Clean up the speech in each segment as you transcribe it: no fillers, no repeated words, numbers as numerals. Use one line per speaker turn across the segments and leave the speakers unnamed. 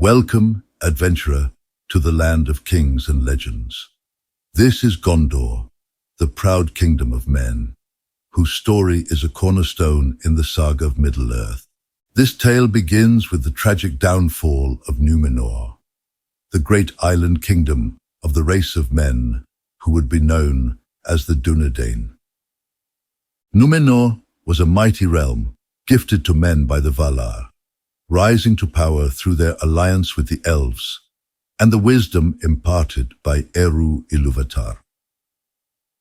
Welcome, adventurer, to the land of kings and legends. This is Gondor, the proud kingdom of men, whose story is a cornerstone in the saga of Middle-earth. This tale begins with the tragic downfall of Númenor, the great island kingdom of the race of men who would be known as the dunedain. Númenor was a mighty realm gifted to men by the Valar, rising to power through their alliance with the elves and the wisdom imparted by Eru Ilúvatar.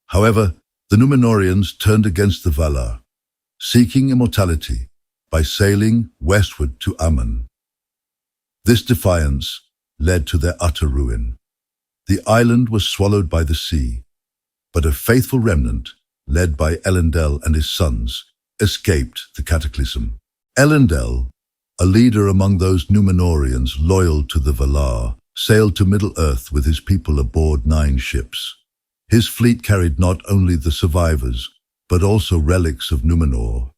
However, the Númenóreans turned against the Valar, seeking immortality by sailing westward to Aman. This defiance led to their utter ruin. The island was swallowed by the sea, but a faithful remnant, led by Elendil and his sons, escaped the cataclysm. Elendil, a leader among those Númenóreans loyal to the Valar, sailed to Middle-earth with his people aboard 9 ships. His fleet carried not only the survivors, but also relics of Númenor,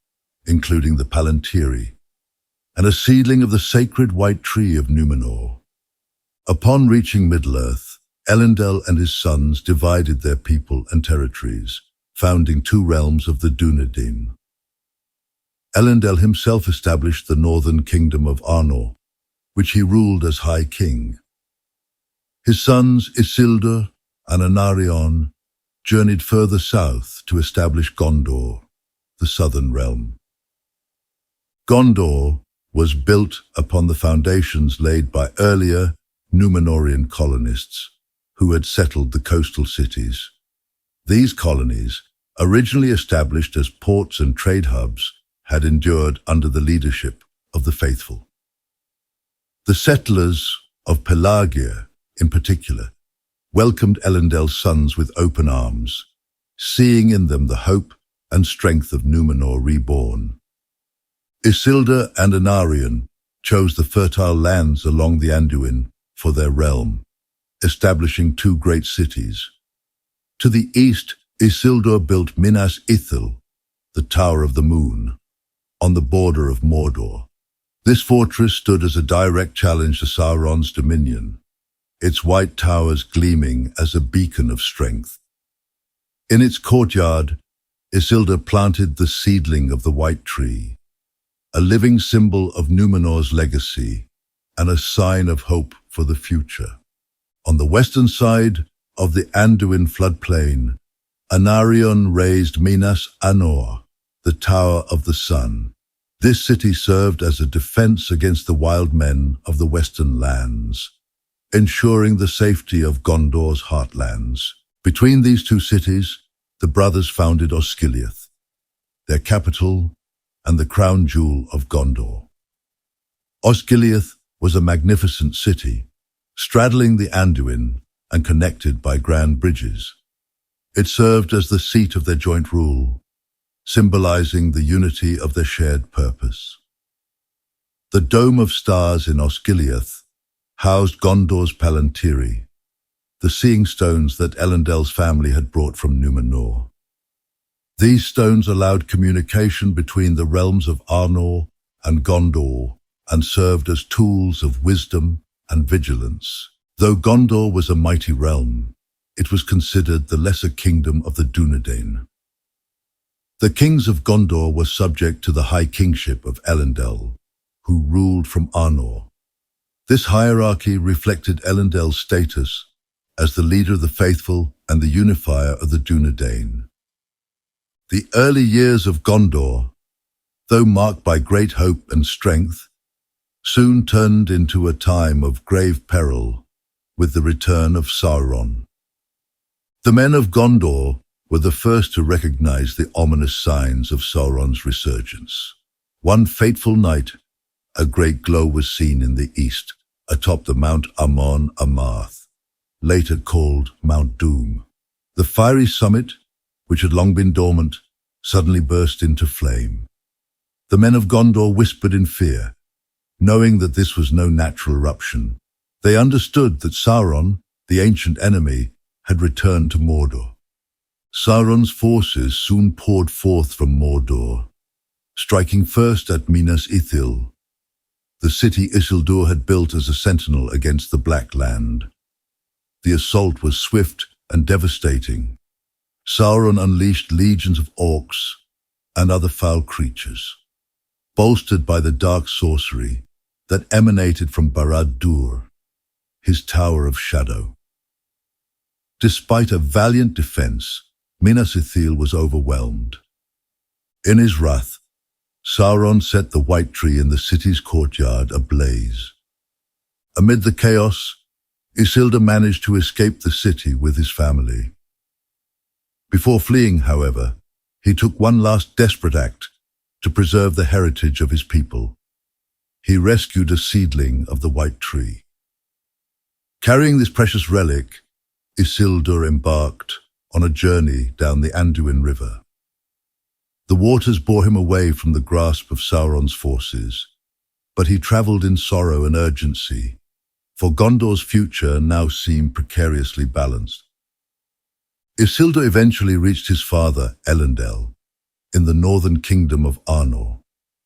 including the Palantiri, and a seedling of the sacred white tree of Númenor. Upon reaching Middle-earth, Elendil and his sons divided their people and territories, founding 2 realms of the dunedain. Elendil himself established the northern kingdom of Arnor, which he ruled as High King. His sons Isildur and Anárion journeyed further south to establish Gondor, the southern realm. Gondor was built upon the foundations laid by earlier Númenórean colonists who had settled the coastal cities. These colonies, originally established as ports and trade hubs, had endured under the leadership of the faithful. The settlers of Pelagia, in particular, welcomed Elendil's sons with open arms, seeing in them the hope and strength of Númenor reborn. Isildur and Anárion chose the fertile lands along the Anduin for their realm, establishing 2 great cities. To the east, Isildur built Minas Ithil, the Tower of the Moon, on the border of Mordor. This fortress stood as a direct challenge to Sauron's dominion, its white towers gleaming as a beacon of strength. In its courtyard, Isildur planted the seedling of the White Tree, a living symbol of Númenor's legacy and a sign of hope for the future. On the western side of the Anduin floodplain, Anárion raised Minas Anor, the Tower of the Sun. This city served as a defense against the wild men of the western lands, ensuring the safety of Gondor's heartlands. Between these 2 cities, the brothers founded Osgiliath, their capital and the crown jewel of Gondor. Osgiliath was a magnificent city, straddling the Anduin and connected by grand bridges. It served as the seat of their joint rule, symbolizing the unity of their shared purpose. The Dome of Stars in Osgiliath housed Gondor's Palantiri, the seeing stones that Elendil's family had brought from Númenor. These stones allowed communication between the realms of Arnor and Gondor and served as tools of wisdom and vigilance. Though Gondor was a mighty realm, it was considered the lesser kingdom of the dunedain. The kings of Gondor were subject to the high kingship of Elendil, who ruled from Arnor. This hierarchy reflected Elendil's status as the leader of the faithful and the unifier of the dunedain. The early years of Gondor, though marked by great hope and strength, soon turned into a time of grave peril with the return of Sauron. The men of Gondor were the first to recognize the ominous signs of Sauron's resurgence. One fateful night, a great glow was seen in the east, atop the Mount Amon Amarth, later called Mount Doom. The fiery summit, which had long been dormant, suddenly burst into flame. The men of Gondor whispered in fear, knowing that this was no natural eruption. They understood that Sauron, the ancient enemy, had returned to Mordor. Sauron's forces soon poured forth from Mordor, striking first at Minas Ithil, the city Isildur had built as a sentinel against the Black Land. The assault was swift and devastating. Sauron unleashed legions of orcs and other foul creatures, bolstered by the dark sorcery that emanated from Barad-dûr, his Tower of Shadow. Despite a valiant defense, Minas Ithil was overwhelmed. In his wrath, Sauron set the White Tree in the city's courtyard ablaze. Amid the chaos, Isildur managed to escape the city with his family. Before fleeing, however, he took one last desperate act to preserve the heritage of his people. He rescued a seedling of the White Tree. Carrying this precious relic, Isildur embarked on a journey down the Anduin River. The waters bore him away from the grasp of Sauron's forces, but he traveled in sorrow and urgency, for Gondor's future now seemed precariously balanced. Isildur eventually reached his father, Elendil, in the northern kingdom of Arnor.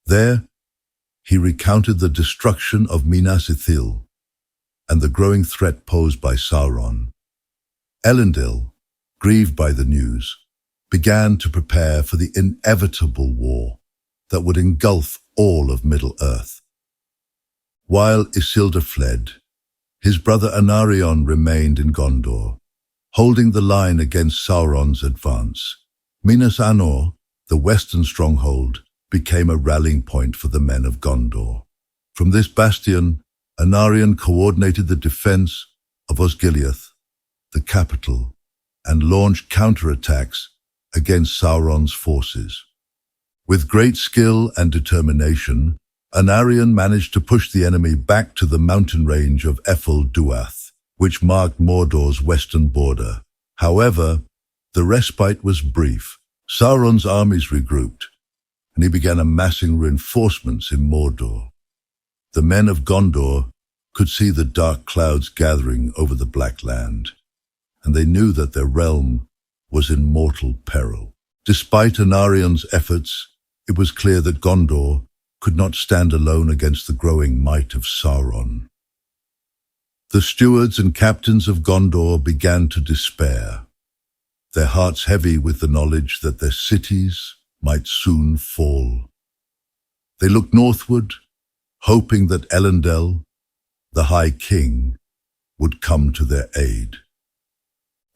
There, he recounted the destruction of Minas Ithil and the growing threat posed by Sauron. Elendil, grieved by the news, began to prepare for the inevitable war that would engulf all of Middle-earth. While Isildur fled, his brother Anárion remained in Gondor, holding the line against Sauron's advance. Minas Anor, the western stronghold, became a rallying point for the men of Gondor. From this bastion, Anárion coordinated the defense of Osgiliath, the capital, and launched counterattacks against Sauron's forces. With great skill and determination, Anárion managed to push the enemy back to the mountain range of Ephel-Duath, which marked Mordor's western border. However, the respite was brief. Sauron's armies regrouped, and he began amassing reinforcements in Mordor. The men of Gondor could see the dark clouds gathering over the Black Land, and they knew that their realm was in mortal peril. Despite Anárion's efforts, it was clear that Gondor could not stand alone against the growing might of Sauron. The stewards and captains of Gondor began to despair, their hearts heavy with the knowledge that their cities might soon fall. They looked northward, hoping that Elendil, the High King, would come to their aid.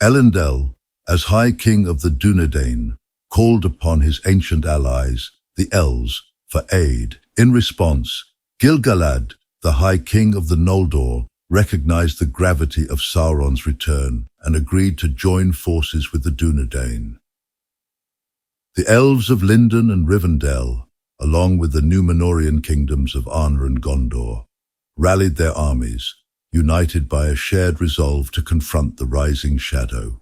Elendil, as High King of the Dunedain, called upon his ancient allies, the Elves, for aid. In response, Gil-galad, the High King of the Noldor, recognized the gravity of Sauron's return and agreed to join forces with the Dunedain. The Elves of Lindon and Rivendell, along with the Númenórean kingdoms of Arnor and Gondor, rallied their armies, united by a shared resolve to confront the rising shadow.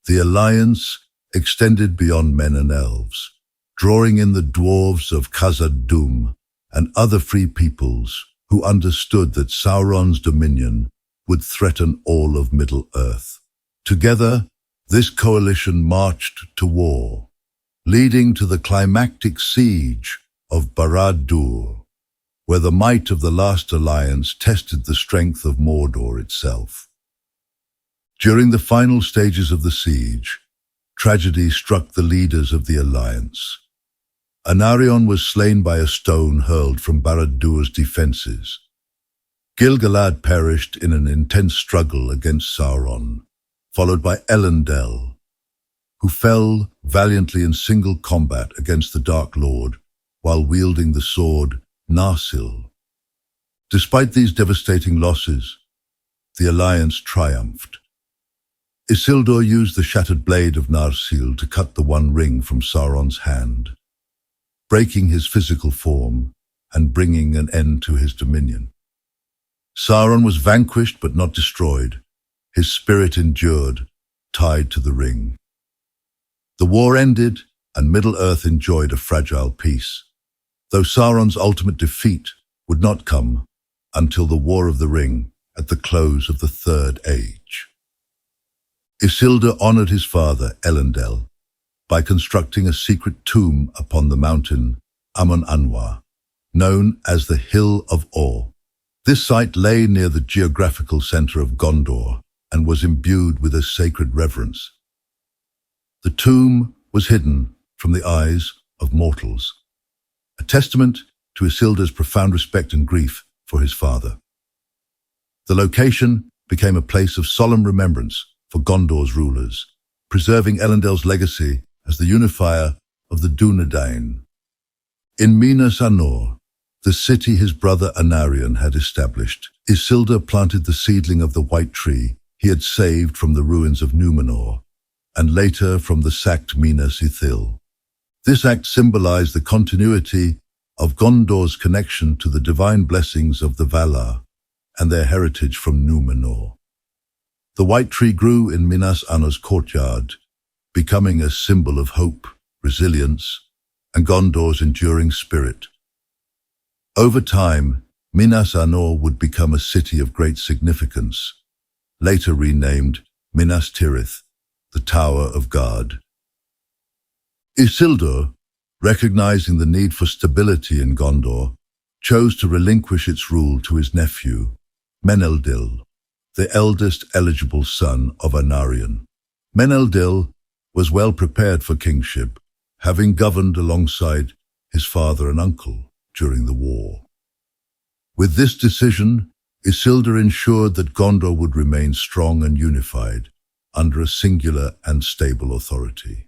The alliance extended beyond men and elves, drawing in the dwarves of Khazad-dûm and other free peoples who understood that Sauron's dominion would threaten all of Middle-earth. Together, this coalition marched to war, leading to the climactic siege of Barad-dûr, where the might of the last alliance tested the strength of Mordor itself. During the final stages of the siege, tragedy struck the leaders of the alliance. Anárion was slain by a stone hurled from Barad-dûr's defenses. Gil-galad perished in an intense struggle against Sauron, followed by Elendil, who fell valiantly in single combat against the Dark Lord while wielding the sword Narsil. Despite these devastating losses, the alliance triumphed. Isildur used the shattered blade of Narsil to cut the One Ring from Sauron's hand, breaking his physical form and bringing an end to his dominion. Sauron was vanquished but not destroyed. His spirit endured, tied to the ring. The war ended, and Middle-earth enjoyed a fragile peace, though Sauron's ultimate defeat would not come until the War of the Ring at the close of the Third Age. Isildur honored his father, Elendil, by constructing a secret tomb upon the mountain Amon-Anwar, known as the Hill of Or. This site lay near the geographical center of Gondor and was imbued with a sacred reverence. The tomb was hidden from the eyes of mortals, a testament to Isildur's profound respect and grief for his father. The location became a place of solemn remembrance for Gondor's rulers, preserving Elendil's legacy as the unifier of the dunedain. In Minas Ithil, the city his brother Anárion had established, Isildur planted the seedling of the white tree he had saved from the ruins of Númenor, and later from the sacked Minas Ithil. This act symbolized the continuity of Gondor's connection to the divine blessings of the Valar and their heritage from Númenor. The white tree grew in Minas Ithil's courtyard, becoming a symbol of hope, resilience, and Gondor's enduring spirit. Over time, Minas Ithil would become a city of great significance, later renamed Minas Tirith, the Tower of God. Isildur, recognizing the need for stability in Gondor, chose to relinquish its rule to his nephew, Meneldil, the eldest eligible son of Anárion. Meneldil was well prepared for kingship, having governed alongside his father and uncle during the war. With this decision, Isildur ensured that Gondor would remain strong and unified under a singular and stable authority.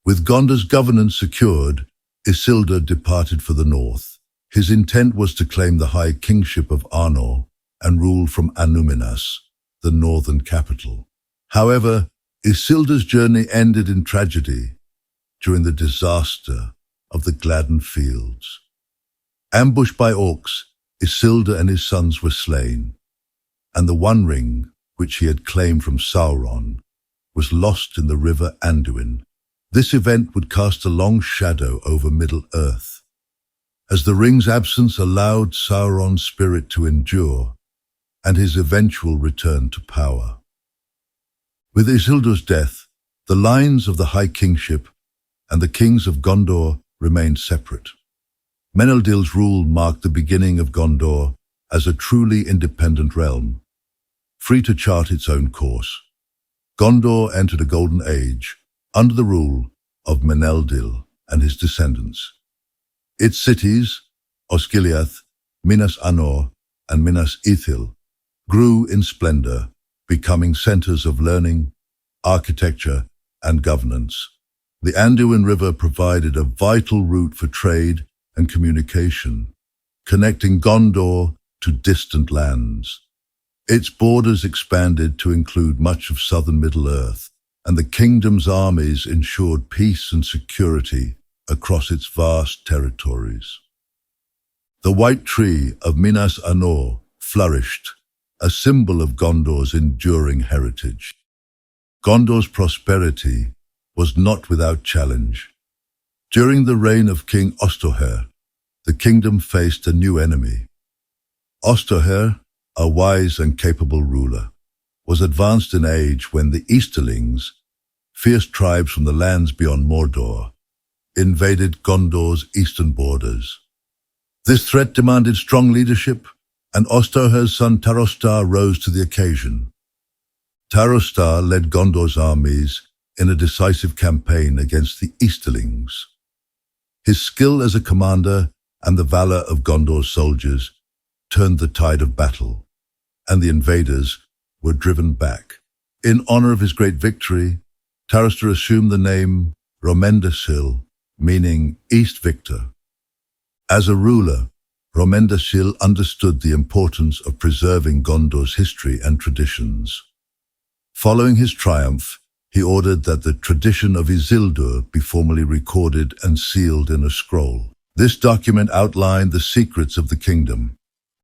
With Gondor's governance secured, Isildur departed for the north. His intent was to claim the high kingship of Arnor and rule from Annúminas, the northern capital. However, Isildur's journey ended in tragedy during the disaster of the Gladden Fields. Ambushed by orcs, Isildur and his sons were slain, and the One Ring, which he had claimed from Sauron, was lost in the river Anduin. This event would cast a long shadow over Middle-earth, as the ring's absence allowed Sauron's spirit to endure and his eventual return to power. With Isildur's death, the lines of the High Kingship and the kings of Gondor remained separate. Meneldil's rule marked the beginning of Gondor as a truly independent realm, free to chart its own course. Gondor entered a golden age under the rule of Meneldil and his descendants. Its cities, Osgiliath, Minas Ithil, and Minas Ithil, grew in splendor, becoming centers of learning, architecture, and governance. The Anduin River provided a vital route for trade and communication, connecting Gondor to distant lands. Its borders expanded to include much of southern Middle-earth, and the kingdom's armies ensured peace and security across its vast territories. The white tree of Minas Ithil flourished, a symbol of Gondor's enduring heritage. Gondor's prosperity was not without challenge. During the reign of King Osterher, the kingdom faced a new enemy. Osterher, a wise and capable ruler, was advanced in age when the Easterlings, fierce tribes from the lands beyond Mordor, invaded Gondor's eastern borders. This threat demanded strong leadership, and Osterher's son Tarostar rose to the occasion. Tarostar led Gondor's armies in a decisive campaign against the Easterlings. His skill as a commander and the valor of Gondor's soldiers turned the tide of battle, and the invaders were driven back. In honor of his great victory, Tarostar assumed the name Romendasil, meaning East Victor. As a ruler, Romendasil understood the importance of preserving Gondor's history and traditions. Following his triumph, he ordered that the tradition of Isildur be formally recorded and sealed in a scroll. This document outlined the secrets of the kingdom.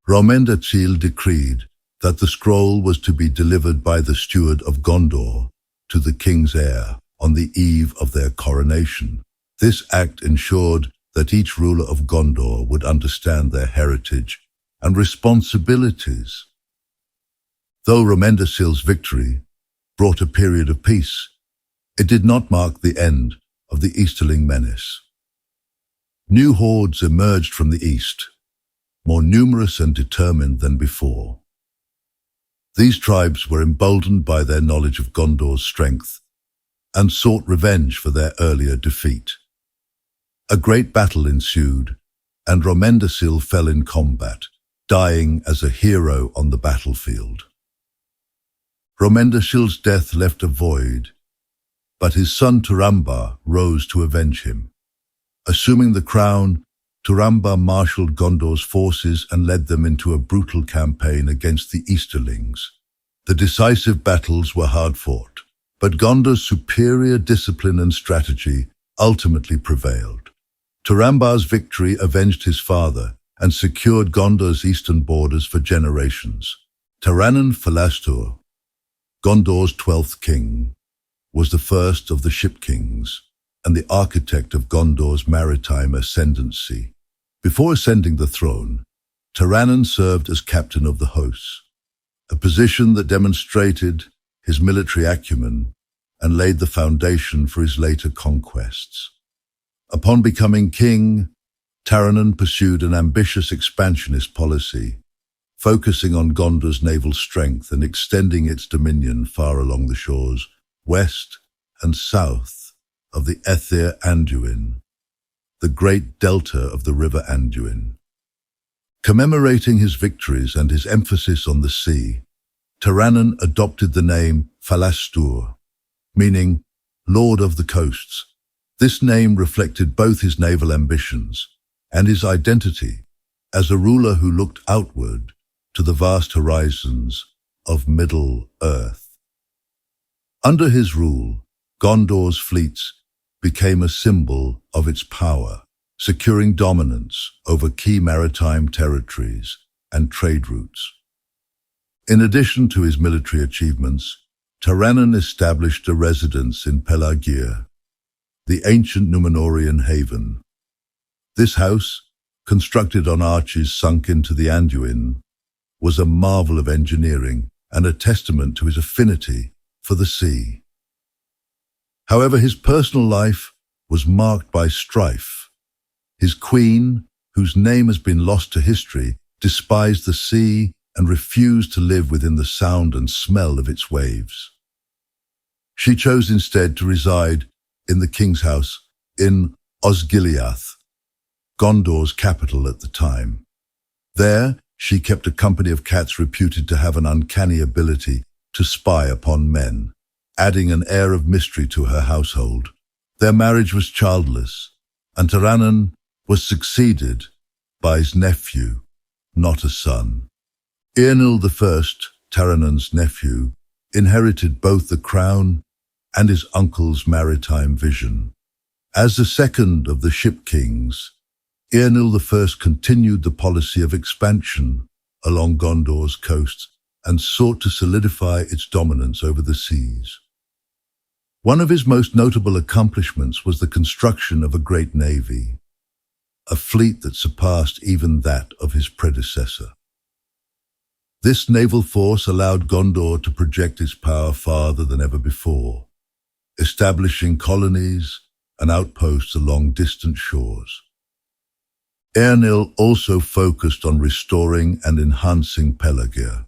Romendasil decreed that the scroll was to be delivered by the steward of Gondor to the king's heir on the eve of their coronation. This act ensured that each ruler of Gondor would understand their heritage and responsibilities. Though Romendasil's victory brought a period of peace, it did not mark the end of the Easterling menace. New hordes emerged from the east, more numerous and determined than before. These tribes were emboldened by their knowledge of Gondor's strength and sought revenge for their earlier defeat. A great battle ensued, and Rohan fell in combat, dying as a hero on the battlefield. Rohan's death left a void, but his son Turambar rose to avenge him. Assuming the crown, Turambar marshaled Gondor's forces and led them into a brutal campaign against the Easterlings. The decisive battles were hard-fought, but Gondor's superior discipline and strategy ultimately prevailed. Turambar's victory avenged his father and secured Gondor's eastern borders for generations. Taranon Falastur, Gondor's 12th king, was the first of the Ship Kings and the architect of Gondor's maritime ascendancy. Before ascending the throne, Taranon served as captain of the hosts, a position that demonstrated his military acumen and laid the foundation for his later conquests. Upon becoming king, Taranon pursued an ambitious expansionist policy, focusing on Gondor's naval strength and extending its dominion far along the shores, west and south of the Éothéod Anduin, the great delta of the river Anduin. Commemorating his victories and his emphasis on the sea, Taranon adopted the name Falastur, meaning Lord of the Coasts. This name reflected both his naval ambitions and his identity as a ruler who looked outward to the vast horizons of Middle-earth. Under his rule, Gondor's fleets became a symbol of its power, securing dominance over key maritime territories and trade routes. In addition to his military achievements, Taranon established a residence in Pelennor, the ancient Númenórean haven. This house, constructed on arches sunk into the Anduin, was a marvel of engineering and a testament to his affinity for the sea. However, his personal life was marked by strife. His queen, whose name has been lost to history, despised the sea and refused to live within the sound and smell of its waves. She chose instead to reside in the king's house in Osgiliath, Gondor's capital at the time. There, she kept a company of cats reputed to have an uncanny ability to spy upon men, adding an air of mystery to her household. Their marriage was childless, and Taranon was succeeded by his nephew, not a son. Eärnil I, Taranon's nephew, inherited both the crown and his uncle's maritime vision. As the second of the Ship Kings, Eärnil I continued the policy of expansion along Gondor's coasts and sought to solidify its dominance over the seas. One of his most notable accomplishments was the construction of a great navy, a fleet that surpassed even that of his predecessor. This naval force allowed Gondor to project its power farther than ever before, establishing colonies and outposts along distant shores. Eärnil also focused on restoring and enhancing Pelennor,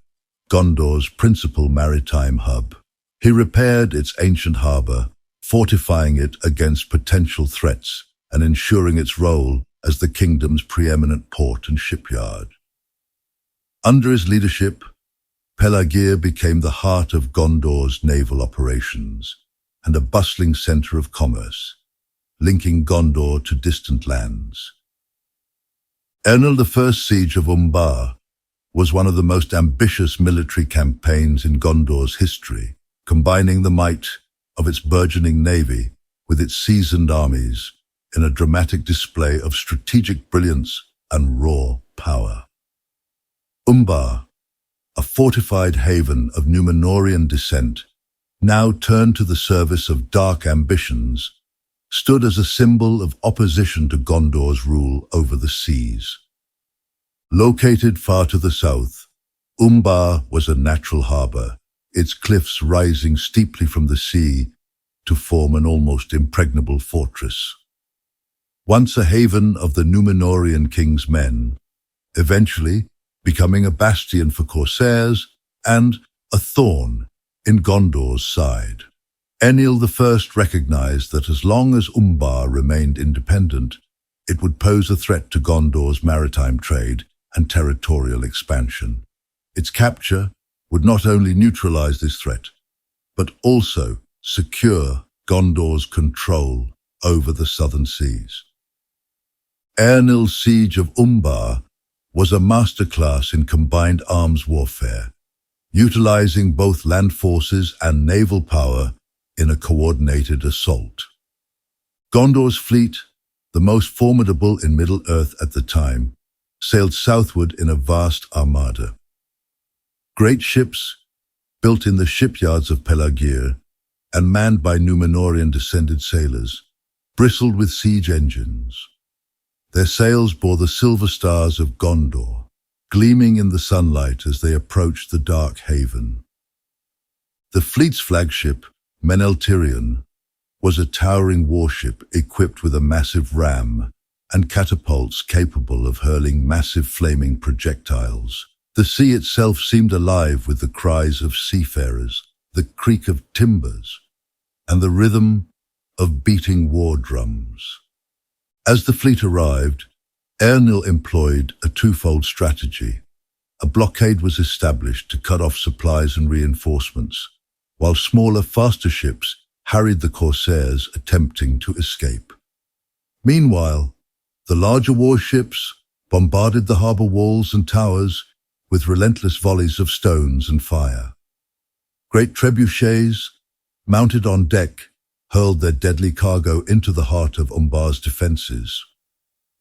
Gondor's principal maritime hub. He repaired its ancient harbor, fortifying it against potential threats and ensuring its role as the kingdom's preeminent port and shipyard. Under his leadership, Pelennor became the heart of Gondor's naval operations and a bustling center of commerce, linking Gondor to distant lands. Eärnil I's siege of Umbar was one of the most ambitious military campaigns in Gondor's history, combining the might of its burgeoning navy with its seasoned armies in a dramatic display of strategic brilliance and raw power. Umbar, a fortified haven of Númenórean descent, now turned to the service of dark ambitions, stood as a symbol of opposition to Gondor's rule over the seas. Located far to the south, Umbar was a natural harbor, its cliffs rising steeply from the sea to form an almost impregnable fortress. once a haven of the Númenórean king's men, eventually becoming a bastion for corsairs and a thorn in Gondor's side. Enil I recognized that as long as Umbar remained independent, it would pose a threat to Gondor's maritime trade and territorial expansion. Its capture would not only neutralize this threat, but also secure Gondor's control over the southern seas. Eärnil's siege of Umbar was a masterclass in combined arms warfare, utilizing both land forces and naval power in a coordinated assault. Gondor's fleet, the most formidable in Middle-earth at the time, sailed southward in a vast armada. Great ships, built in the shipyards of Pelagir and manned by Númenórean-descended sailors, bristled with siege engines. Their sails bore the silver stars of Gondor, gleaming in the sunlight as they approached the dark haven. The fleet's flagship, Meneltirion, was a towering warship equipped with a massive ram and catapults capable of hurling massive flaming projectiles. The sea itself seemed alive with the cries of seafarers, the creak of timbers, and the rhythm of beating war drums. As the fleet arrived, Eärnil employed a twofold strategy. A blockade was established to cut off supplies and reinforcements, while smaller, faster ships harried the corsairs attempting to escape. Meanwhile, the larger warships bombarded the harbor walls and towers with relentless volleys of stones and fire. Great trebuchets, mounted on deck, hurled their deadly cargo into the heart of Umbar's defenses,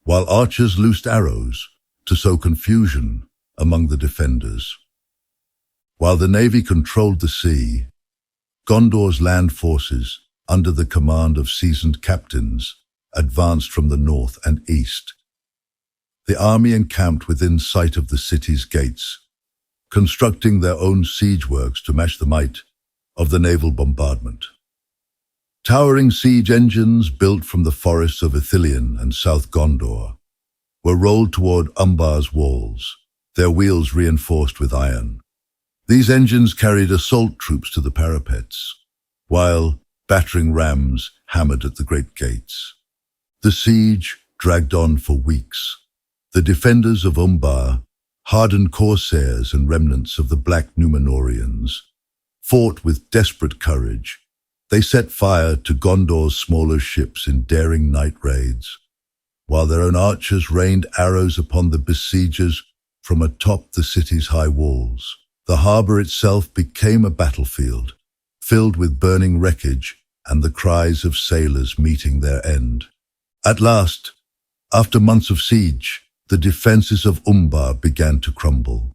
while archers loosed arrows to sow confusion among the defenders. While the navy controlled the sea, Gondor's land forces, under the command of seasoned captains, advanced from the north and east. The army encamped within sight of the city's gates, constructing their own siege works to match the might of the naval bombardment. Towering siege engines built from the forests of Ithilien and South Gondor were rolled toward Umbar's walls, their wheels reinforced with iron. These engines carried assault troops to the parapets, while battering rams hammered at the great gates. The siege dragged on for weeks. The defenders of Umbar, hardened corsairs and remnants of the Black Númenóreans, fought with desperate courage. They set fire to Gondor's smaller ships in daring night raids, while their own archers rained arrows upon the besiegers from atop the city's high walls. The harbor itself became a battlefield, filled with burning wreckage and the cries of sailors meeting their end. At last, after months of siege, the defenses of Umbar began to crumble.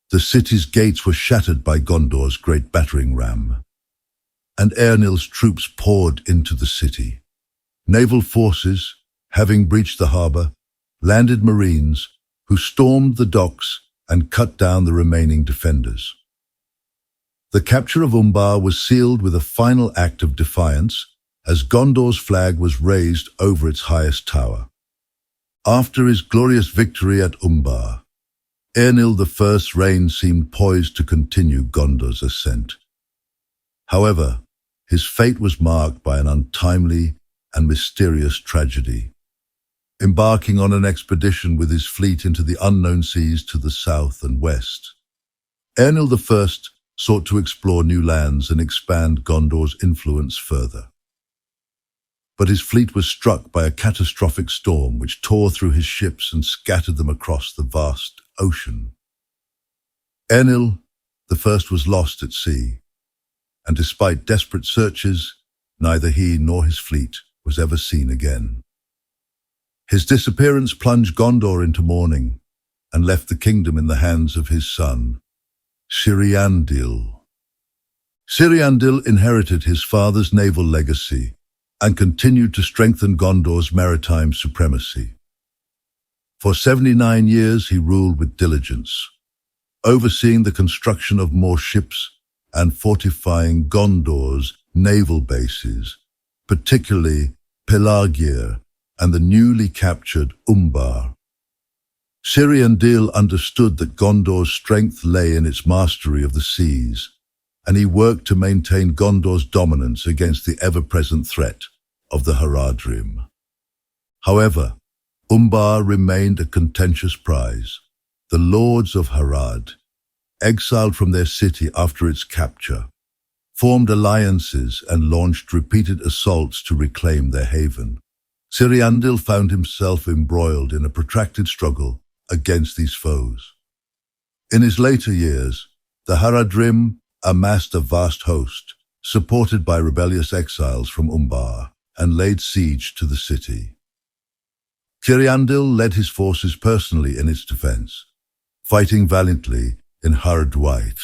The city's gates were shattered by Gondor's great battering ram, and Eärnil's troops poured into the city. Naval forces, having breached the harbor, landed marines who stormed the docks and cut down the remaining defenders. The capture of Umbar was sealed with a final act of defiance as Gondor's flag was raised over its highest tower. After his glorious victory at Umbar, Eärnil I's reign seemed poised to continue Gondor's ascent. However, his fate was marked by an untimely and mysterious tragedy. Embarking on an expedition with his fleet into the unknown seas to the south and west, Eärnil I sought to explore new lands and expand Gondor's influence further. But his fleet was struck by a catastrophic storm which tore through his ships and scattered them across the vast ocean. Eärnil I was lost at sea, and despite desperate searches, neither he nor his fleet was ever seen again. His disappearance plunged Gondor into mourning and left the kingdom in the hands of his son, Ciriandil. Ciriandil inherited his father's naval legacy and continued to strengthen Gondor's maritime supremacy. For 79 years he ruled with diligence, overseeing the construction of more ships and fortifying Gondor's naval bases, particularly Pelagir and the newly captured Umbar. Eothéod understood that Gondor's strength lay in its mastery of the seas, and he worked to maintain Gondor's dominance against the ever-present threat of the Haradrim. However, Umbar remained a contentious prize. The lords of Harad, exiled from their city after its capture, formed alliances and launched repeated assaults to reclaim their haven. Eothéod found himself embroiled in a protracted struggle against these foes. In his later years, the Haradrim amassed a vast host, supported by rebellious exiles from Umbar, and laid siege to the city. Eothéod led his forces personally in its defense, fighting valiantly in Haradwaith,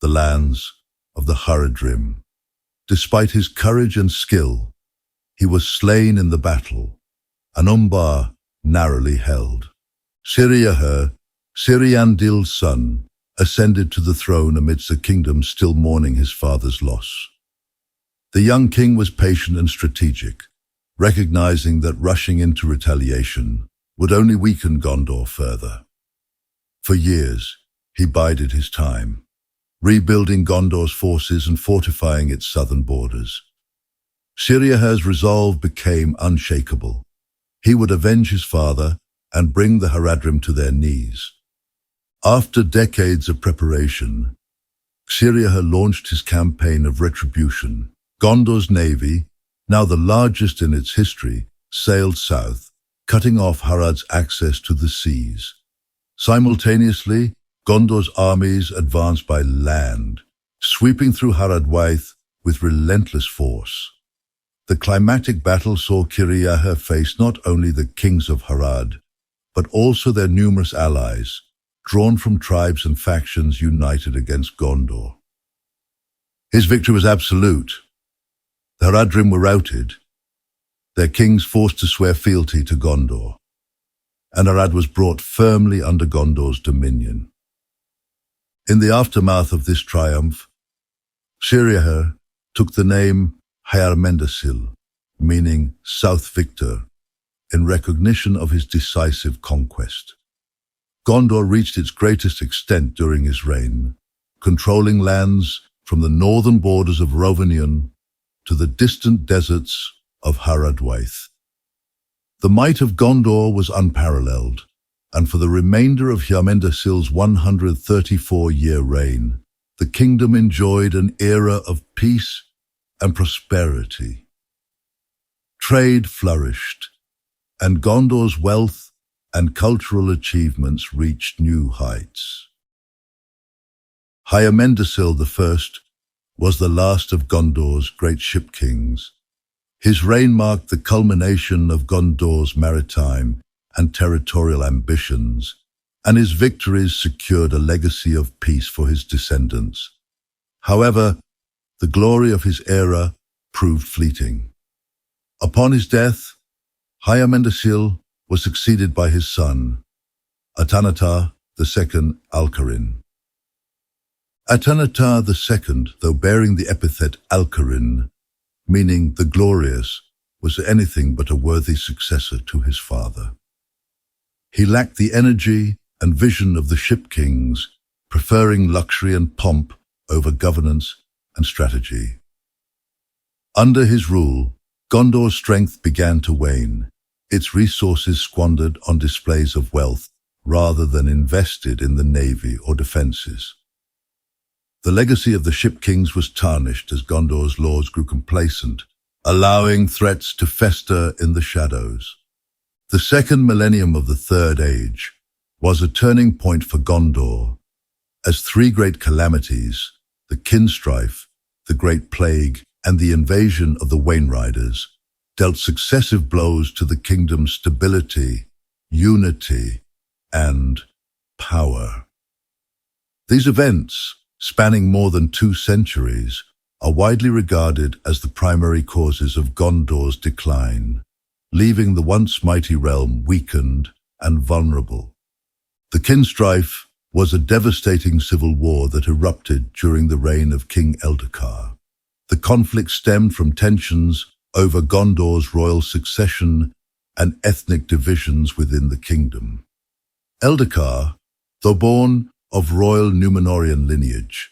the lands of the Haradrim. Despite his courage and skill, he was slain in the battle, and Umbar narrowly held. Eothéod's son, ascended to the throne amidst a kingdom still mourning his father's loss. The young king was patient and strategic, recognizing that rushing into retaliation would only weaken Gondor further. For years, he bided his time, rebuilding Gondor's forces and fortifying its southern borders. Eothéod's resolve became unshakable. He would avenge his father and bring the Haradrim to their knees. After decades of preparation, Eothéod launched his campaign of retribution. Gondor's navy, now the largest in its history, sailed south, cutting off Harad's access to the seas. Simultaneously, Gondor's armies advanced by land, sweeping through Haradwaith with relentless force. The climactic battle saw Eothéod face not only the kings of Harad, but also their numerous allies, drawn from tribes and factions united against Gondor. His victory was absolute. The Haradrim were routed, their kings forced to swear fealty to Gondor, and Harad was brought firmly under Gondor's dominion. In the aftermath of this triumph, Eothéod took the name Eothéod, meaning South Victor, in recognition of his decisive conquest. Gondor reached its greatest extent during his reign, controlling lands from the northern borders of Rhovanion to the distant deserts of Haradwaith. The might of Gondor was unparalleled, and for the remainder of Eothéod's 134-year reign, the kingdom enjoyed an era of peace and prosperity. Trade flourished, and Gondor's wealth and cultural achievements reached new heights. Eothéod I was the last of Gondor's great ship kings. His reign marked the culmination of Gondor's maritime and territorial ambitions, and his victories secured a legacy of peace for his descendants. However, the glory of his era proved fleeting. Upon his death, Eothéod was succeeded by his son, Atanata II Alcarin. Atanata II, though bearing the epithet Alcarin, meaning the glorious, was anything but a worthy successor to his father. He lacked the energy and vision of the ship kings, preferring luxury and pomp over governance and strategy. Under his rule, Gondor's strength began to wane, its resources squandered on displays of wealth rather than invested in the navy or defenses. The legacy of the ship kings was tarnished as Gondor's lords grew complacent, allowing threats to fester in the shadows. The second millennium of the Third Age was a turning point for Gondor, as three great calamities, the Kin-strife, the Great Plague, and the invasion of the Wainriders, dealt successive blows to the kingdom's stability, unity, and power. These events, spanning more than 2 centuries, are widely regarded as the primary causes of Gondor's decline, leaving the once mighty realm weakened and vulnerable. The Kin-strife was a devastating civil war that erupted during the reign of King Eldacar. The conflict stemmed from tensions over Gondor's royal succession and ethnic divisions within the kingdom. Eldacar, though born of royal Númenórean lineage,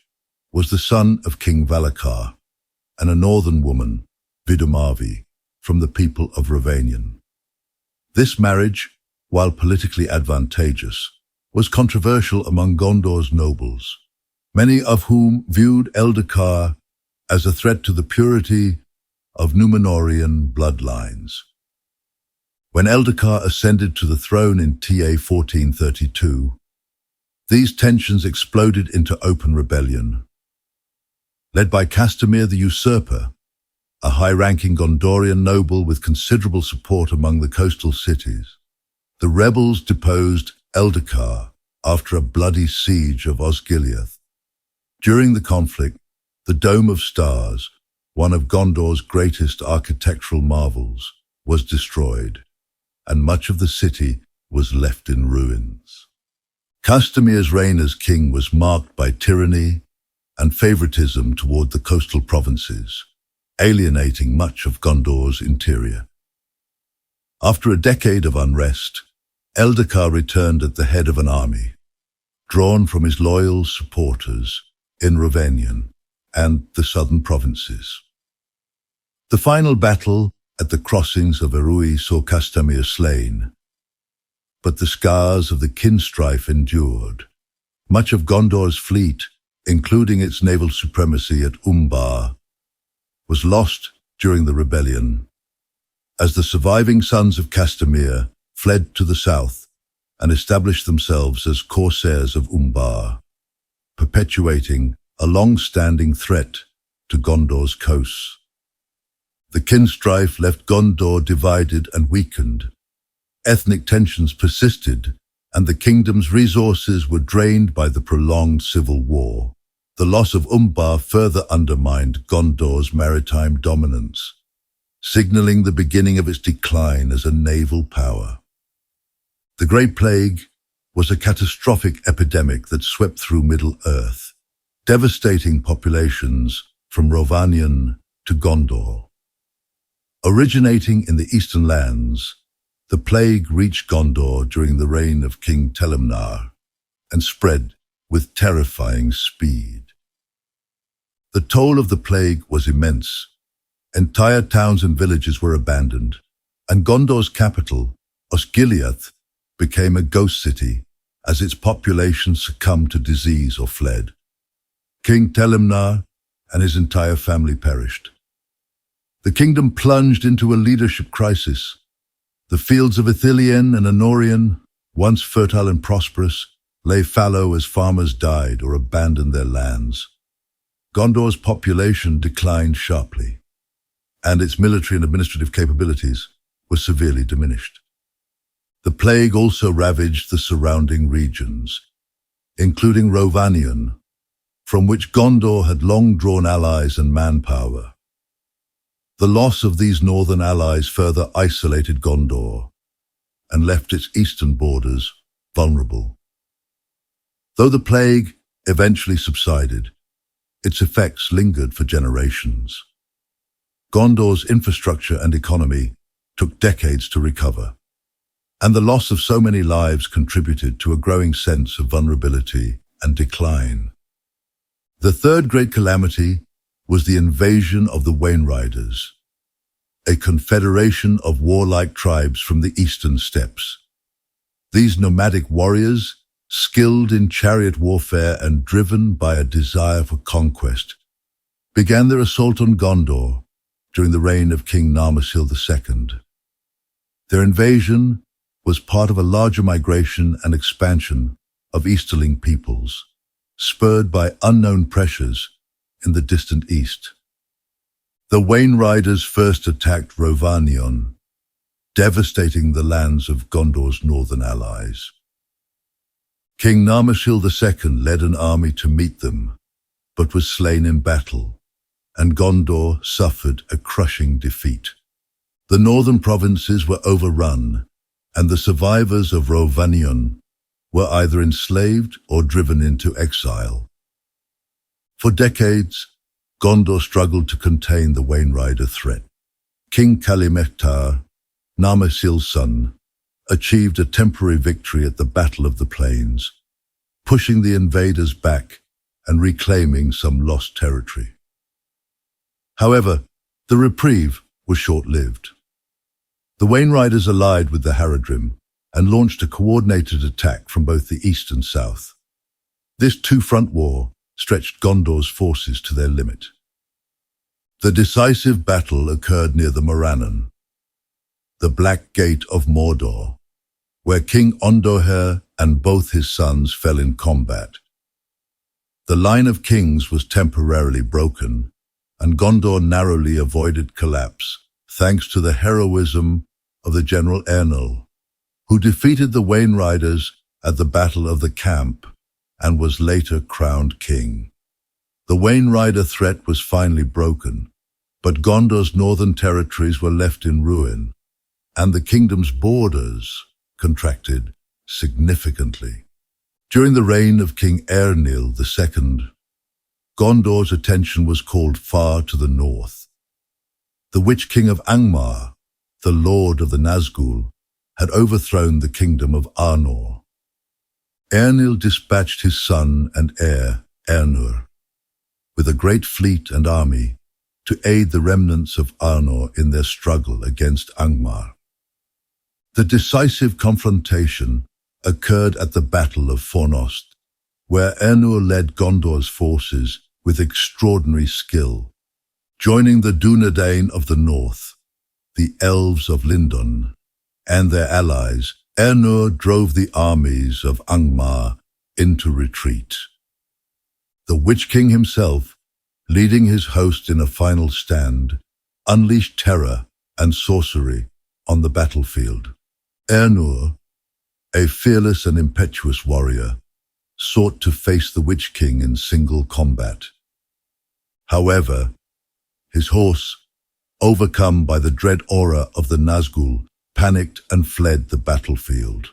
was the son of King Valacar and a northern woman, Vidumarvi, from the people of Rovanion. This marriage, while politically advantageous, was controversial among Gondor's nobles, many of whom viewed Eldacar as a threat to the purity of Númenórean bloodlines. When Eldacar ascended to the throne in TA 1432, these tensions exploded into open rebellion. Led by Castamir the Usurper, a high-ranking Gondorian noble with considerable support among the coastal cities, the rebels deposed Eldacar after a bloody siege of Osgiliath. During the conflict, the Dome of Stars, one of Gondor's greatest architectural marvels, was destroyed, and much of the city was left in ruins. Castamir's reign as king was marked by tyranny and favoritism toward the coastal provinces, alienating much of Gondor's interior. After a decade of unrest, Eldacar returned at the head of an army, drawn from his loyal supporters in Rovanion and the southern provinces. The final battle at the crossings of Erui saw Castamir slain, but the scars of the Kin-strife endured. Much of Gondor's fleet, including its naval supremacy at Umbar, was lost during the rebellion, as the surviving sons of Castamir fled to the south and established themselves as corsairs of Umbar, perpetuating a long-standing threat to Gondor's coasts. The Kin-strife left Gondor divided and weakened. Ethnic tensions persisted, and the kingdom's resources were drained by the prolonged civil war. The loss of Umbar further undermined Gondor's maritime dominance, signaling the beginning of its decline as a naval power. The Great Plague was a catastrophic epidemic that swept through Middle-earth, devastating populations from Rovanion to Gondor. Originating in the eastern lands, the plague reached Gondor during the reign of King Telemnar and spread with terrifying speed. The toll of the plague was immense. Entire towns and villages were abandoned, and Gondor's capital, Osgiliath, became a ghost city as its population succumbed to disease or fled. King Telemnar and his entire family perished. The kingdom plunged into a leadership crisis. The fields of Ithilien and Anárion, once fertile and prosperous, lay fallow as farmers died or abandoned their lands. Gondor's population declined sharply, and its military and administrative capabilities were severely diminished. The plague also ravaged the surrounding regions, including Rovanion, from which Gondor had long drawn allies and manpower. The loss of these northern allies further isolated Gondor and left its eastern borders vulnerable. Though the plague eventually subsided, its effects lingered for generations. Gondor's infrastructure and economy took decades to recover, and the loss of so many lives contributed to a growing sense of vulnerability and decline. The third great calamity was the invasion of the Wainriders, a confederation of warlike tribes from the eastern steppes. These nomadic warriors, skilled in chariot warfare and driven by a desire for conquest, began their assault on Gondor during the reign of King Narmacil II. Their invasion was part of a larger migration and expansion of Easterling peoples, spurred by unknown pressures in the distant east. The Wainriders first attacked Rovanion, devastating the lands of Gondor's northern allies. King Narmacil II led an army to meet them, but was slain in battle, and Gondor suffered a crushing defeat. The northern provinces were overrun, and the survivors of Rovanion were either enslaved or driven into exile. For decades, Gondor struggled to contain the Wainrider threat. King Kalimektar, Narmesil's son, achieved a temporary victory at the Battle of the Plains, pushing the invaders back and reclaiming some lost territory. However, the reprieve was short-lived. The Wainriders allied with the Haradrim and launched a coordinated attack from both the east and south. This two-front war stretched Gondor's forces to their limit. The decisive battle occurred near the Morannon, the Black Gate of Mordor, where King Ondoher and both his sons fell in combat. The line of kings was temporarily broken, and Gondor narrowly avoided collapse thanks to the heroism of the General Eärnur, who defeated the Wainriders at the Battle of the Camp and was later crowned king. The Wainrider threat was finally broken, but Gondor's northern territories were left in ruin, and the kingdom's borders contracted significantly. During the reign of King Eärnil II, Gondor's attention was called far to the north. The Witch King of Angmar, the Lord of the Nazgul, had overthrown the kingdom of Arnor. Eärnil dispatched his son and heir, Eärnur, with a great fleet and army to aid the remnants of Arnor in their struggle against Angmar. The decisive confrontation occurred at the Battle of Fornost, where Eärnur led Gondor's forces with extraordinary skill. Joining the dunedain of the north, the elves of Lindon, and their allies, Eärnur drove the armies of Angmar into retreat. The Witch King himself, leading his host in a final stand, unleashed terror and sorcery on the battlefield. Eärnur, a fearless and impetuous warrior, sought to face the Witch King in single combat. However, his horse, overcome by the dread aura of the Nazgul, panicked and fled the battlefield.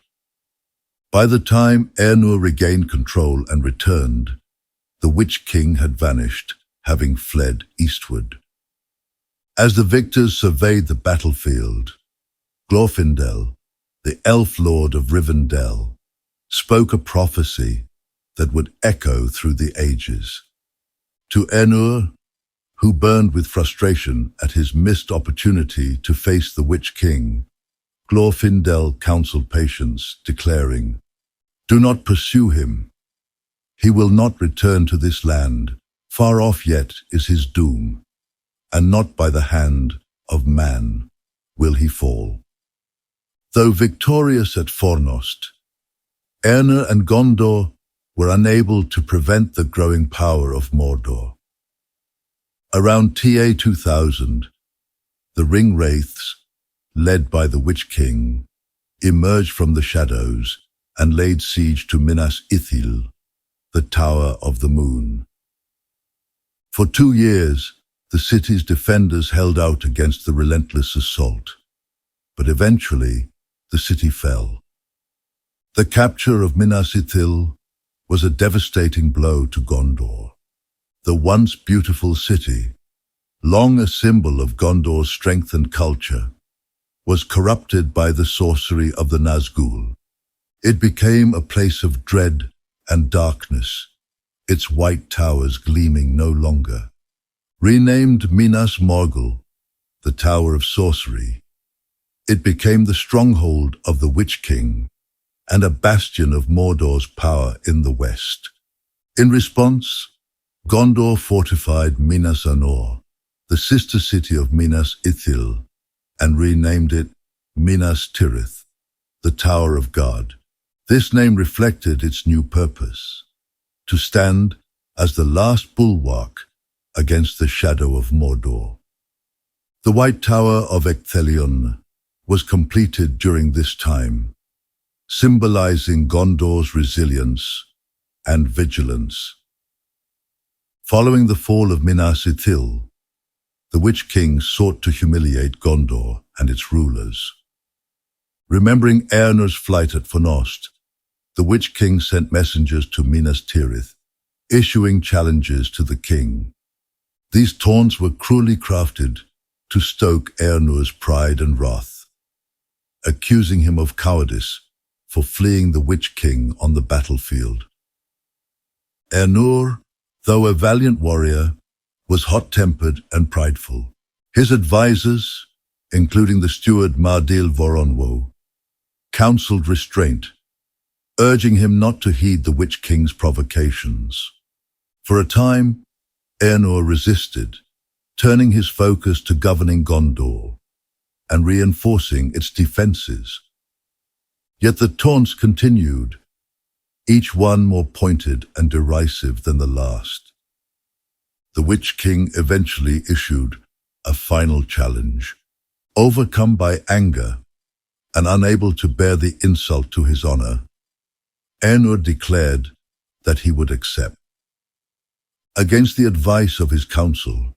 By the time Eärnur regained control and returned, the Witch King had vanished, having fled eastward. As the victors surveyed the battlefield, Glorfindel, the elf lord of Rivendell, spoke a prophecy that would echo through the ages. To Eärnur, who burned with frustration at his missed opportunity to face the Witch King, Glorfindel counseled patience, declaring, "Do not pursue him. He will not return to this land. Far off yet is his doom, and not by the hand of man will he fall." Though victorious at Fornost, Eärnur and Gondor were unable to prevent the growing power of Mordor. Around TA 2000, the Ring Wraiths, led by the Witch King, emerged from the shadows and laid siege to Minas Ithil, the Tower of the Moon. For 2 years, the city's defenders held out against the relentless assault, but eventually the city fell. The capture of Minas Ithil was a devastating blow to Gondor. The once beautiful city, long a symbol of Gondor's strength and culture, was corrupted by the sorcery of the Nazgul. It became a place of dread and darkness, its white towers gleaming no longer. Renamed Minas Morgul, the Tower of Sorcery, it became the stronghold of the Witch King and a bastion of Mordor's power in the west. In response, Gondor fortified Minas Anor, the sister city of Minas Ithil, and renamed it Minas Tirith, the Tower of God. This name reflected its new purpose, to stand as the last bulwark against the shadow of Mordor. The White Tower of Ecthelion was completed during this time, symbolizing Gondor's resilience and vigilance. Following the fall of Minas Ithil, the Witch King sought to humiliate Gondor and its rulers. Remembering Eärnur's flight at Fornost, the Witch King sent messengers to Minas Tirith, issuing challenges to the king. These taunts were cruelly crafted to stoke Eärnur's pride and wrath. accusing him of cowardice for fleeing the Witch King on the battlefield. Eärnur, though a valiant warrior, was hot-tempered and prideful. His advisors, including the steward Mardil Voronwo, counseled restraint, urging him not to heed the Witch King's provocations. For a time, Eärnur resisted, turning his focus to governing Gondor and reinforcing its defenses. Yet the taunts continued, each one more pointed and derisive than the last. The Witch King eventually issued a final challenge. Overcome by anger and unable to bear the insult to his honor, Eärnur declared that he would accept. Against the advice of his council,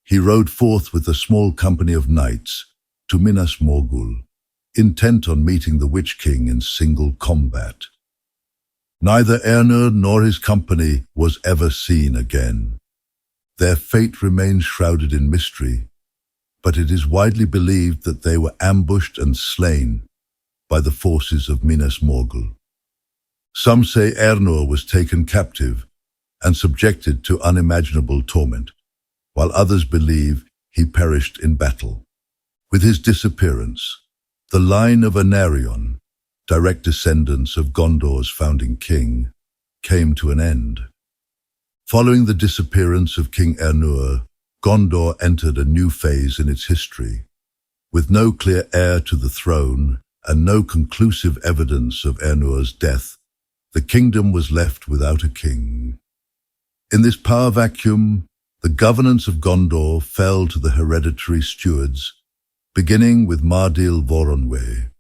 he rode forth with a small company of knights to Minas Morgul, intent on meeting the Witch King in single combat. Neither Eärnur nor his company was ever seen again. Their fate remains shrouded in mystery, but it is widely believed that they were ambushed and slain by the forces of Minas Morgul. Some say Eärnur was taken captive and subjected to unimaginable torment, while others believe he perished in battle. With his disappearance, the line of Anárion, direct descendants of Gondor's founding king, came to an end. Following the disappearance of King Eärnur, Gondor entered a new phase in its history. With no clear heir to the throne and no conclusive evidence of Eärnur's death, the kingdom was left without a king. In this power vacuum, the governance of Gondor fell to the hereditary stewards, beginning with Mardil Voronwe,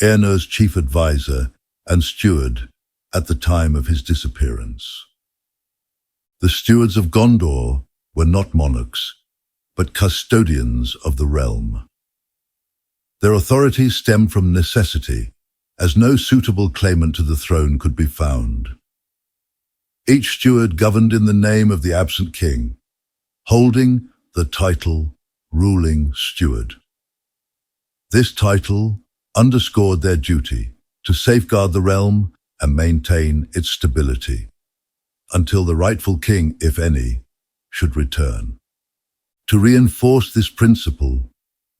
Eärnur's chief advisor and steward at the time of his disappearance. The stewards of Gondor were not monarchs, but custodians of the realm. Their authority stemmed from necessity, as no suitable claimant to the throne could be found. Each steward governed in the name of the absent king, holding the title ruling steward. This title underscored their duty to safeguard the realm and maintain its stability, until the rightful king, if any, should return. To reinforce this principle,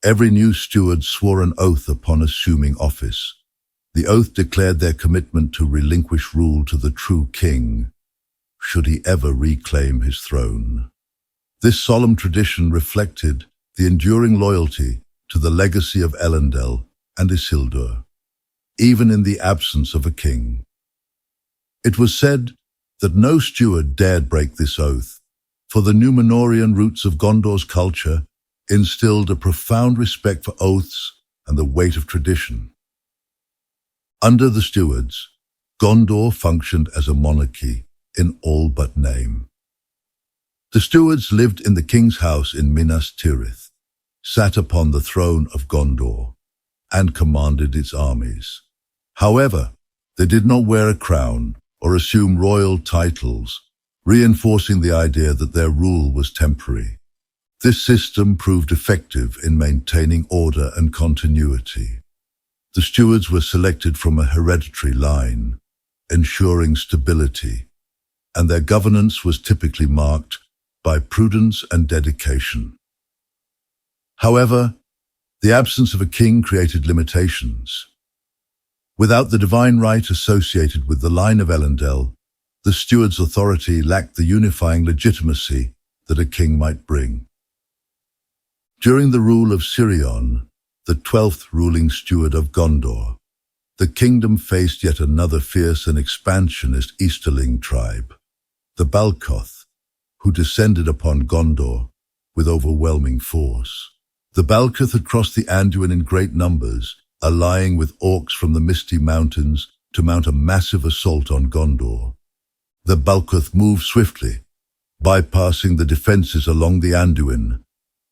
every new steward swore an oath upon assuming office. The oath declared their commitment to relinquish rule to the true king, should he ever reclaim his throne. This solemn tradition reflected the enduring loyalty to the legacy of Elendil and Isildur, even in the absence of a king. It was said that no steward dared break this oath, for the Númenórean roots of Gondor's culture instilled a profound respect for oaths and the weight of tradition. Under the stewards, Gondor functioned as a monarchy in all but name. The stewards lived in the king's house in Minas Ithil, sat upon the throne of Gondor, and commanded its armies. However, they did not wear a crown or assume royal titles, reinforcing the idea that their rule was temporary. This system proved effective in maintaining order and continuity. The stewards were selected from a hereditary line, ensuring stability, and their governance was typically marked by prudence and dedication. However, the absence of a king created limitations. Without the divine right associated with the line of Elendil, the steward's authority lacked the unifying legitimacy that a king might bring. During the rule of Sirion, the 12th ruling steward of Gondor, the kingdom faced yet another fierce and expansionist Easterling tribe, the Balcoth, who descended upon Gondor with overwhelming force. The Balcoth had crossed the Anduin in great numbers, allying with orcs from the Misty Mountains to mount a massive assault on Gondor. The Balcoth moved swiftly, bypassing the defenses along the Anduin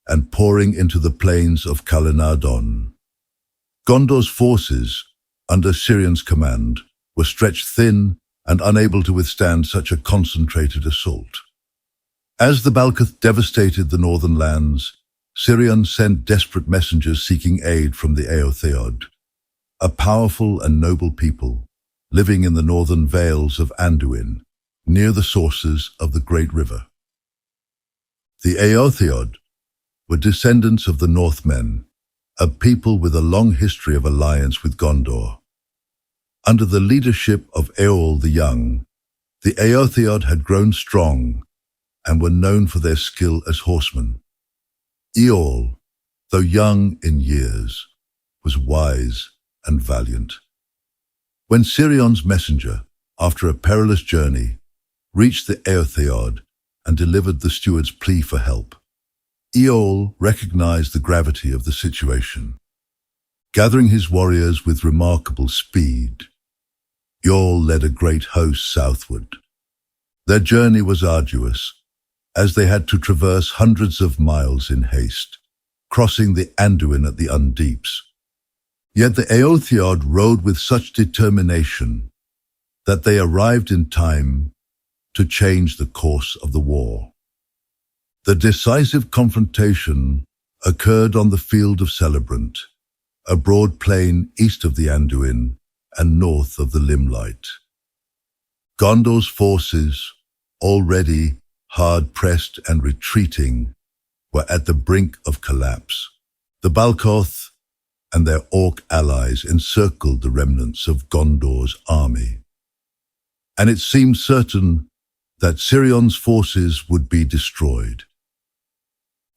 and pouring into the plains of Calenardon. Gondor's forces, under Sirion's command, were stretched thin and unable to withstand such a concentrated assault. As the Balcoth devastated the northern lands, Sirion sent desperate messengers seeking aid from the Éothéod. a powerful and noble people living in the northern vales of Anduin, near the sources of the great river. The Éothéod were descendants of the Northmen, a people with a long history of alliance with Gondor. Under the leadership of Eorl the Young, the Éothéod had grown strong and were known for their skill as horsemen. Eorl, though young in years, was wise and valiant. When Sirion's messenger, after a perilous journey, reached the Éothéod and delivered the steward's plea for help, Eorl recognized the gravity of the situation. Gathering his warriors with remarkable speed, Eorl led a great host southward. Their journey was arduous, as they had to traverse hundreds of miles in haste, crossing the Anduin at the Undeeps. Yet the Éothéod rode with such determination that they arrived in time to change the course of the war. The decisive confrontation occurred on the field of Celebrant, a broad plain east of the Anduin and north of the Limelight. Gondor's forces, already hard-pressed and retreating, were at the brink of collapse. The Balcoth and their orc allies encircled the remnants of Gondor's army, and it seemed certain that Sirion's forces would be destroyed.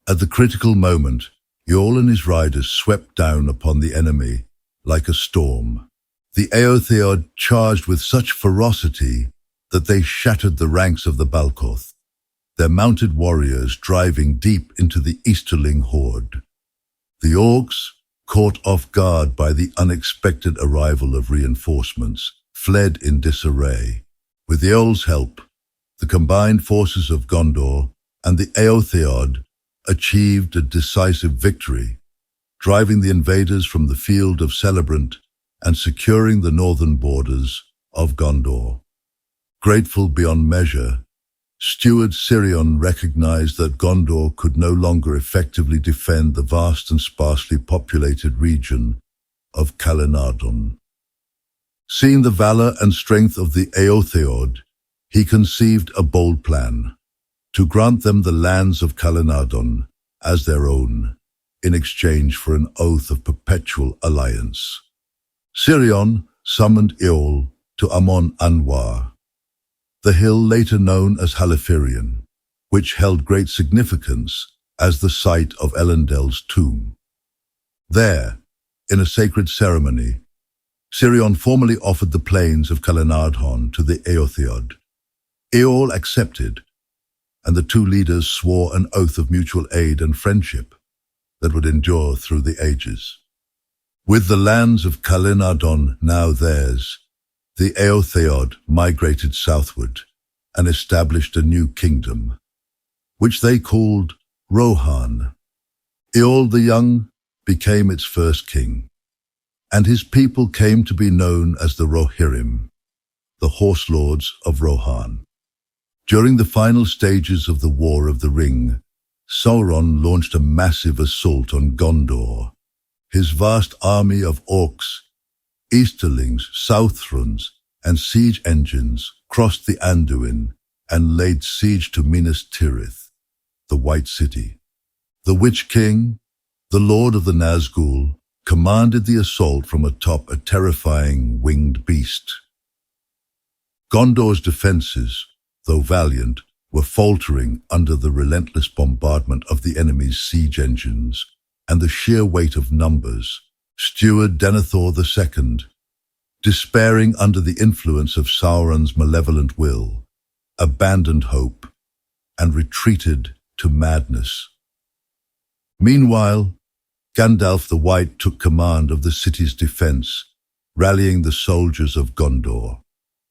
At the critical moment, Eorl and his riders swept down upon the enemy like a storm. The Éothéod charged with such ferocity that they shattered the ranks of the Balcoth, their mounted warriors driving deep into the easterling horde. The orcs, caught off guard by the unexpected arrival of reinforcements, fled in disarray. With Eorl's help, the combined forces of Gondor and the Éothéod achieved a decisive victory, driving the invaders from the field of Celebrant and securing the northern borders of Gondor. Grateful beyond measure, Steward Sirion recognized that Gondor could no longer effectively defend the vast and sparsely populated region of Calenardon. Seeing the valor and strength of the Éothéod, he conceived a bold plan to grant them the lands of Calenardon as their own, in exchange for an oath of perpetual alliance. Sirion summoned Eorl to Amon Anwar, the hill later known as Halathirion, which held great significance as the site of Elendel's tomb. There, in a sacred ceremony, Sirion formally offered the plains of Calenardon to the Éothéod. Eorl accepted, and the two leaders swore an oath of mutual aid and friendship that would endure through the ages. With the lands of Calenardon now theirs, the Éothéod migrated southward and established a new kingdom, which they called Rohan. Eorl the Young became its first king, and his people came to be known as the Rohirrim, the horse lords of Rohan. During the final stages of the War of the Ring, Sauron launched a massive assault on Gondor. His vast army of orcs, Easterlings, Southrons, and siege engines crossed the Anduin and laid siege to Minas Ithil, the White City. The Witch King, the Lord of the Nazgul, commanded the assault from atop a terrifying winged beast. Gondor's defenses, though valiant, were faltering under the relentless bombardment of the enemy's siege engines and the sheer weight of numbers. Steward Denethor II, despairing under the influence of Sauron's malevolent will, abandoned hope and retreated to madness. Meanwhile, Gandalf the White took command of the city's defense, rallying the soldiers of Gondor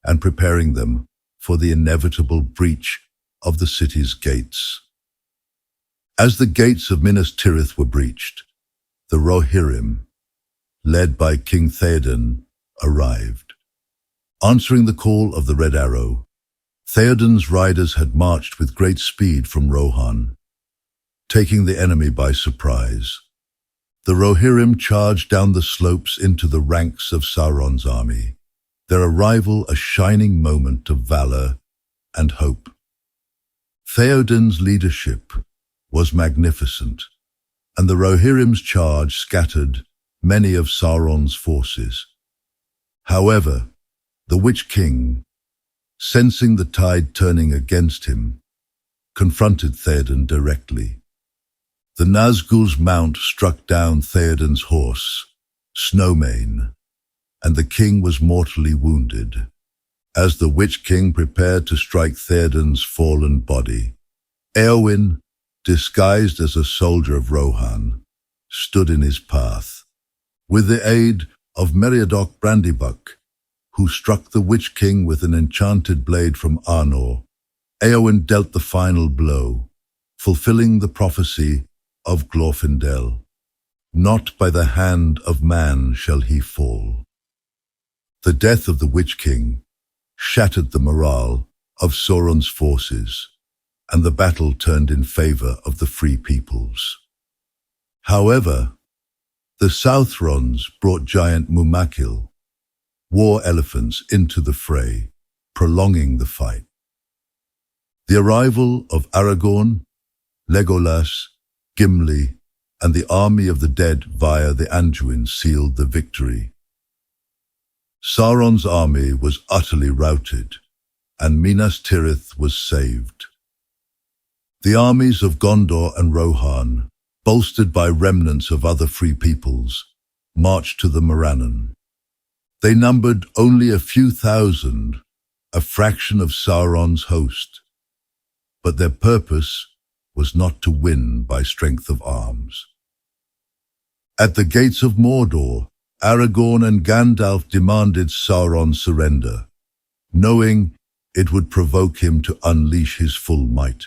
and preparing them for the inevitable breach of the city's gates. As the gates of Minas Ithil were breached, the Rohirrim, led by King Theoden, arrived. Answering the call of the Red Arrow, Theoden's riders had marched with great speed from Rohan, taking the enemy by surprise. The Rohirrim charged down the slopes into the ranks of Sauron's army, their arrival a shining moment of valor and hope. Theoden's leadership was magnificent, and the Rohirrim's charge scattered many of Sauron's forces. However, the Witch King, sensing the tide turning against him, confronted Theoden directly. The Nazgul's mount struck down Theoden's horse, Snowmane, and the king was mortally wounded. As the Witch King prepared to strike Theoden's fallen body, Éowyn, disguised as a soldier of Rohan, stood in his path. With the aid of Meriadoc Brandybuck, who struck the Witch King with an enchanted blade from Arnor, Éowyn dealt the final blow, fulfilling the prophecy of Glorfindel. Not by the hand of man shall he fall. The death of the Witch King shattered the morale of Sauron's forces, and the battle turned in favor of the Free Peoples. However, the Southrons brought giant Mumakil, war elephants, into the fray, prolonging the fight. The arrival of Aragorn, Legolas, Gimli, and the army of the dead via the Anduin sealed the victory. Sauron's army was utterly routed, and Minas Tirith was saved. The armies of Gondor and Rohan, bolstered by remnants of other free peoples, marched to the Morannon. They numbered only a few thousand, a fraction of Sauron's host, but their purpose was not to win by strength of arms. At the gates of Mordor, Aragorn and Gandalf demanded Sauron's surrender, knowing it would provoke him to unleash his full might.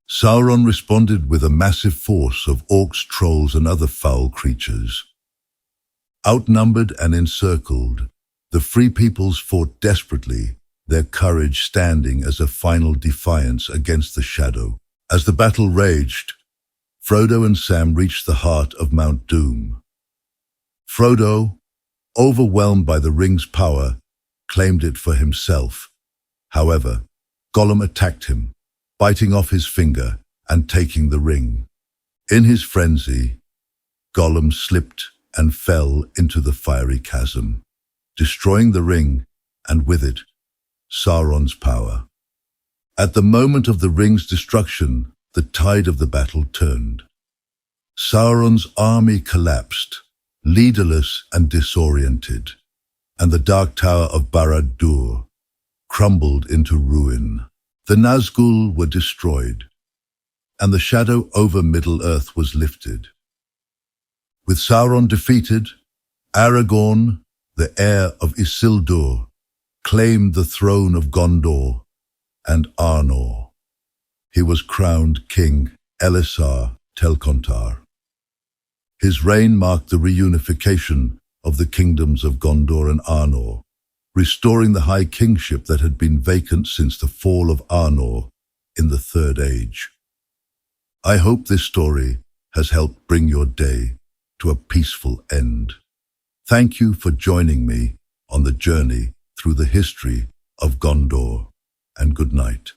Sauron responded with a massive force of orcs, trolls, and other foul creatures. Outnumbered and encircled, the Free Peoples fought desperately, their courage standing as a final defiance against the Shadow. As the battle raged, Frodo and Sam reached the heart of Mount Doom. Frodo, overwhelmed by the ring's power, claimed it for himself. However, Gollum attacked him, biting off his finger and taking the ring. In his frenzy, Gollum slipped and fell into the fiery chasm, destroying the ring and with it, Sauron's power. At the moment of the ring's destruction, the tide of the battle turned. Sauron's army collapsed, leaderless and disoriented, and the Dark Tower of Barad-dûr crumbled into ruin. The Nazgul were destroyed, and the shadow over Middle-earth was lifted. With Sauron defeated, Aragorn, the heir of Isildur, claimed the throne of Gondor and Arnor. He was crowned King Elessar Telcontar. His reign marked the reunification of the kingdoms of Gondor and Arnor, restoring the high kingship that had been vacant since the fall of Arnor in the Third Age. I hope this story has helped bring your day to a peaceful end. Thank you for joining me on the journey through the history of Gondor, and good night.